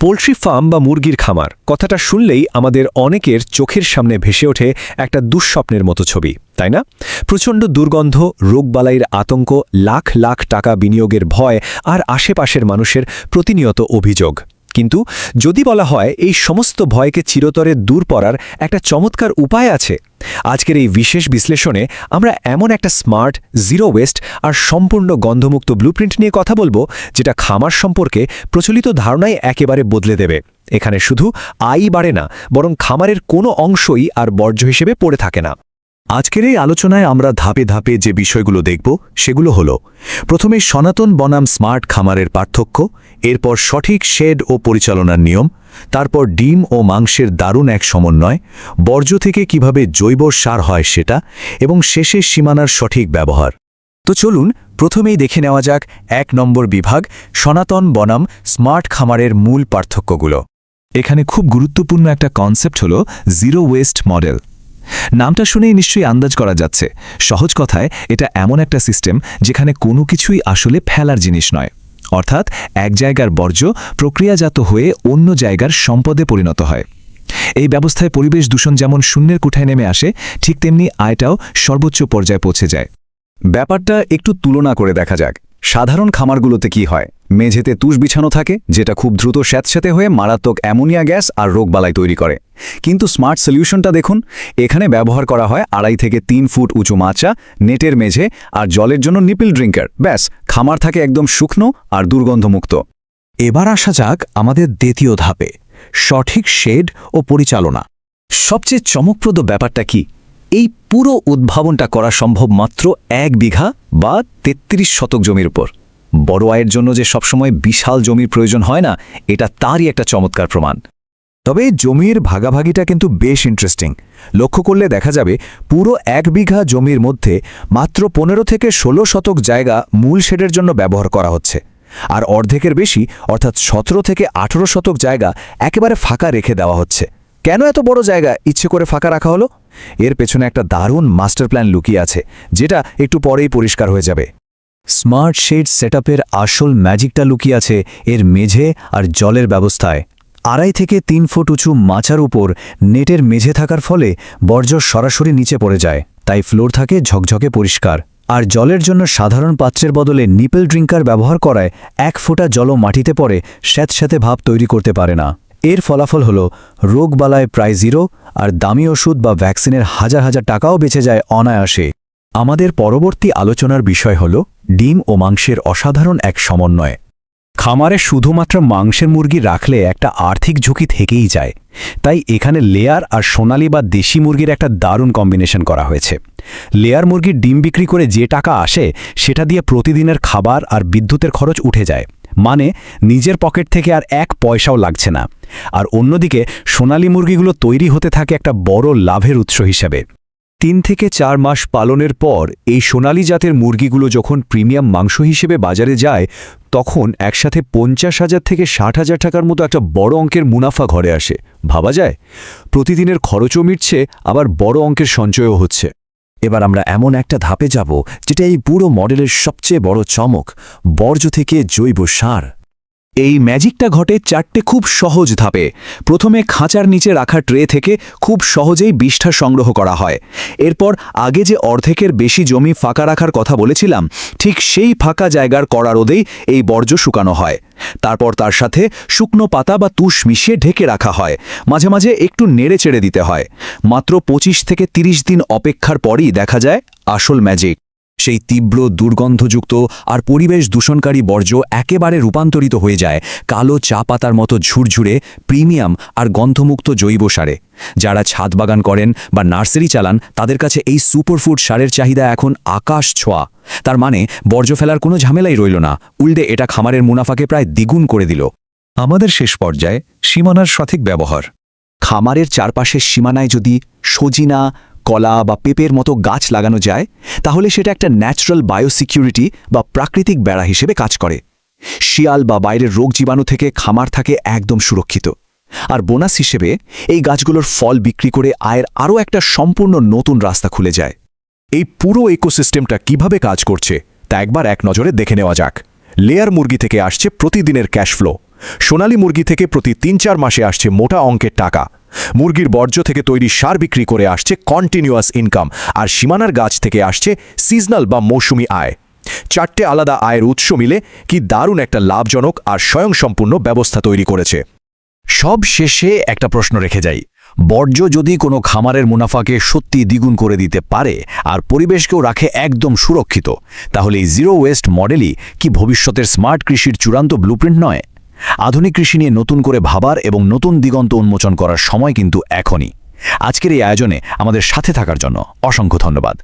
Poultry farm বা মুরগির খামার কথাটা শুনলেই আমাদের অনেকের চোখের সামনে ভেসে ওঠে একটা দুঃস্বপ্নের মতো ছবি, তাই না? প্রচণ্ড দুর্গন্ধ, রোগবালাইয়ের আতঙ্ক, লাখ লাখ টাকা বিনিয়োগের ভয় আর আশেপাশের মানুষের প্রতিনিয়ত অভিযোগ। কিন্তু যদি বলা হয় এই সমস্ত ভয়কে চিরতরে দূর করার একটা চমৎকার উপায় আছে, আজকের এই বিশেষ বিশ্লেষণে আমরা এমন একটা স্মার্ট, জিরো ওয়েস্ট আর সম্পূর্ণ গন্ধমুক্ত ব্লুপ্রিন্ট নিয়ে কথা বলবো, যেটা খামার সম্পর্কে প্রচলিত ধারণাই একেবারে বদলে দেবে। এখানে শুধু আয়ই বাড়ে না, বরং খামারের কোনো অংশই আর বর্জ্য হিসেবে পড়ে থাকে না। আজকের এই আলোচনায় আমরা ধাপে ধাপে যে বিষয়গুলো দেখব সেগুলো হলো, প্রথমে সনাতন বনাম স্মার্ট খামারের পার্থক্য, এরপর সঠিক শেড ও পরিচালনার নিয়ম, তারপর ডিম ও মাংসের দারুণ এক সমন্বয়, বর্জ্য থেকে কিভাবে জৈব সার হয় সেটা, এবং শেষে সীমানার সঠিক ব্যবহার। তো চলুন প্রথমেই দেখে নেওয়া যাক ১ নম্বর বিভাগ, সনাতন বনাম স্মার্ট খামারের মূল পার্থক্যগুলো। এখানে খুব গুরুত্বপূর্ণ একটা কনসেপ্ট হলো জিরো ওয়েস্ট মডেল। নামটা শুনেই নিশ্চয়ই আন্দাজ করা যাচ্ছে। সহজ কথায় এটা এমন একটা সিস্টেম যেখানে কোনো কিছুই আসলে ফেলার জিনিস নয়, অর্থাৎ এক জায়গার বর্জ্য প্রক্রিয়াজাত হয়ে অন্য জায়গার সম্পদে পরিণত হয়। এই ব্যবস্থায় পরিবেশ দূষণ যেমন শূন্যের কোঠায় নেমে আসে, ঠিক তেমনি আয়টাও সর্বোচ্চ পর্যায়ে পৌঁছে যায়। ব্যাপারটা একটু তুলনা করে দেখা যাক। সাধারণ খামারগুলোতে কি হয়? মেঝেতে তুষ বিছানো থাকে, যেটা খুব দ্রুত স্যাঁতস্যাঁতে হয়ে মারাত্মক অ্যামোনিয়া গ্যাস আর রোগবালাই তৈরি করে। কিন্তু স্মার্ট সলিউশনটা দেখুন, এখানে ব্যবহার করা হয় ২.৫ থেকে ৩ ফুট উঁচু মাচা, নেটের মেঝে আর জলের জন্য নিপিল ড্রিঙ্কার। ব্যাস, খামার থাকে একদম শুকনো আর দুর্গন্ধমুক্ত। এবার আসা যাক আমাদের দ্বিতীয় ধাপে, সঠিক শেড ও পরিচালনা। সবচেয়ে চমকপ্রদ ব্যাপারটা কি? এই পুরো উদ্ভাবনটা করা সম্ভব মাত্র ১ বিঘা বা ৩৩ শতক জমির উপর। বড় আয়ের জন্য যে সবসময় বিশাল জমির প্রয়োজন হয় না, এটা তারই একটা চমৎকার প্রমাণ। তবে জমির ভাগাভাগিটা কিন্তু বেশ ইন্টারেস্টিং। লক্ষ্য করলে দেখা যাবে পুরো ১ বিঘা জমির মধ্যে মাত্র ১৫ থেকে ১৬ শতক জায়গা মূল শেডের জন্য ব্যবহার করা হচ্ছে, আর অর্ধেকের বেশি অর্থাৎ ১৭ থেকে ১৮ শতক জায়গা একেবারে ফাঁকা রেখে দেওয়া হচ্ছে। কেন এত বড় জায়গা ইচ্ছে করে ফাঁকা রাখা হলো? এর পেছনে একটা দারুণ মাস্টার প্ল্যান লুকিয়ে আছে, যেটা একটু পরেই পরিষ্কার হয়ে যাবে। স্মার্ট শেড সেটআপের আসল ম্যাজিকটা লুকিয়ে আছে এর মেঝে আর জলের ব্যবস্থায়। ২.৫ থেকে ৩ ফুট উঁচু মাচার উপর নেটের মেঝে থাকার ফলে বর্জ্য সরাসরি নিচে পড়ে যায়, তাই ফ্লোর থাকে ঝকঝকে পরিষ্কার। আর জলের জন্য সাধারণ পাত্রের বদলে নিপেল ড্রিঙ্কার ব্যবহার করায় ১ ফোঁটা জলও মাটিতে পড়ে স্যাঁতস্যাঁতে ভাব তৈরি করতে পারে না। এর ফলাফল হলো রোগবালায় প্রায় জিরো, আর দামি ওষুধ বা ভ্যাকসিনের হাজার হাজার টাকাও বেঁচে যায় অনায়াসে। আমাদের পরবর্তী আলোচনার বিষয় হল ডিম ও মাংসের অসাধারণ এক সমন্বয়। খামারে শুধুমাত্র মাংসের মুরগি রাখলে একটা আর্থিক ঝুঁকি থেকেই যায়, তাই এখানে লেয়ার আর সোনালি বা দেশি মুরগির একটা দারুণ কম্বিনেশন করা হয়েছে। লেয়ার মুরগির ডিম বিক্রি করে যে টাকা আসে, সেটা দিয়ে প্রতিদিনের খাবার আর বিদ্যুতের খরচ উঠে যায়, মানে নিজের পকেট থেকে আর ১ পয়সাও লাগছে না। আর অন্যদিকে সোনালি মুরগিগুলো তৈরি হতে থাকে একটা বড় লাভের উৎস হিসেবে। ৩ থেকে ৪ মাস পালনের পর এই সোনালি জাতের মুরগিগুলো যখন প্রিমিয়াম মাংস হিসেবে বাজারে যায়, তখন একসাথে ৫০,০০০ থেকে ৬০,০০০ টাকার মতো একটা বড় অঙ্কের মুনাফা ঘরে আসে। ভাবা যায়, প্রতিদিনের খরচও মিটছে, আবার বড় অঙ্কের সঞ্চয়ও হচ্ছে। এবার আমরা এমন একটা ধাপে যাব যেটা এই পুরো মডেলের সবচেয়ে বড় চমক, বর্জ্য থেকে জৈব সার। এই ম্যাজিকটা ঘটে ৪টে খুব সহজ ধাপে। প্রথমে খাঁচার নিচে রাখা ট্রে থেকে খুব সহজেই বিষ্ঠা সংগ্রহ করা হয়। এরপর আগে যে অর্ধেকের বেশি জমি ফাঁকা রাখার কথা বলেছিলাম, ঠিক সেই ফাঁকা জায়গার কড়া রোদেই এই বর্জ্য শুকানো হয়। তারপর তার সাথে শুকনো পাতা বা তুষ মিশিয়ে ঢেকে রাখা হয়, মাঝে মাঝে একটু নেড়ে চেড়ে দিতে হয়। মাত্র ২৫ থেকে ৩০ দিন অপেক্ষার পরই দেখা যায় আসল ম্যাজিক। সেই তীব্র দুর্গন্ধযুক্ত আর পরিবেশ দূষণকারী বর্জ্য একেবারে রূপান্তরিত হয়ে যায় কালো চা পাতার মতো ঝুরঝুরে প্রিমিয়াম আর গন্ধমুক্ত জৈব সারে। যারা ছাদ বাগান করেন বা নার্সারি চালান, তাদের কাছে এই সুপারফুড সারের চাহিদা এখন আকাশ ছোঁয়া। তার মানে বর্জ্য ফেলার কোনো ঝামেলাই রইল না, উল্টে এটা খামারের মুনাফাকে প্রায় দ্বিগুণ করে দিল। আমাদের শেষ পর্যায়ে সীমানার সঠিক ব্যবহার। খামারের চারপাশের সীমানায় যদি সজিনা, কলা বা পেঁপের মতো গাছ লাগানো যায়, তাহলে সেটা একটা ন্যাচারাল বায়োসিকিউরিটি বা প্রাকৃতিক বেড়া হিসেবে কাজ করে। শিয়াল বা বাইরের রোগ জীবাণু থেকে খামার থাকে একদম সুরক্ষিত। আর বোনাস হিসেবে এই গাছগুলোর ফল বিক্রি করে আয়ের আরও একটা সম্পূর্ণ নতুন রাস্তা খুলে যায়। এই পুরো ইকোসিস্টেমটা কিভাবে কাজ করছে তা একবার এক নজরে দেখে নেওয়া যাক। লেয়ার মুরগি থেকে আসছে প্রতিদিনের ক্যাশ ফ্লো, সোনালী মুরগি থেকে প্রতি ৩-৪ মাসে আসছে মোটা অঙ্কের টাকা। মুরগির বর্জ্য থেকে তৈরি সার বিক্রি করে আসছে কন্টিনিউয়াস ইনকাম, আর সীমানার গাছ থেকে আসছে সিজনাল বা মৌসুমি আয়। 4টে আলাদা আয়ের উৎস মিলে কি দারুণ একটা লাভজনক আর স্বয়ংসম্পূর্ণ ব্যবস্থা তৈরি করেছে। সব শেষে একটা প্রশ্ন রেখে যাই, বর্জ্য যদি কোনো খামারের মুনাফাকে সত্যি দ্বিগুণ করে দিতে পারে আর পরিবেশকেও রাখে একদম সুরক্ষিত, তাহলে এই জিরো ওয়েস্ট মডেলই কি ভবিষ্যতের স্মার্ট কৃষির চূড়ান্ত ব্লুপ্রিন্ট নয়? আধুনিক কৃষি নিয়ে নতুন করে ভাবার এবং নতুন দিগন্ত উন্মোচন করার সময় কিন্তু এখনই। আজকের এই আয়োজনে আমাদের সাথে থাকার জন্য অসংখ্য ধন্যবাদ।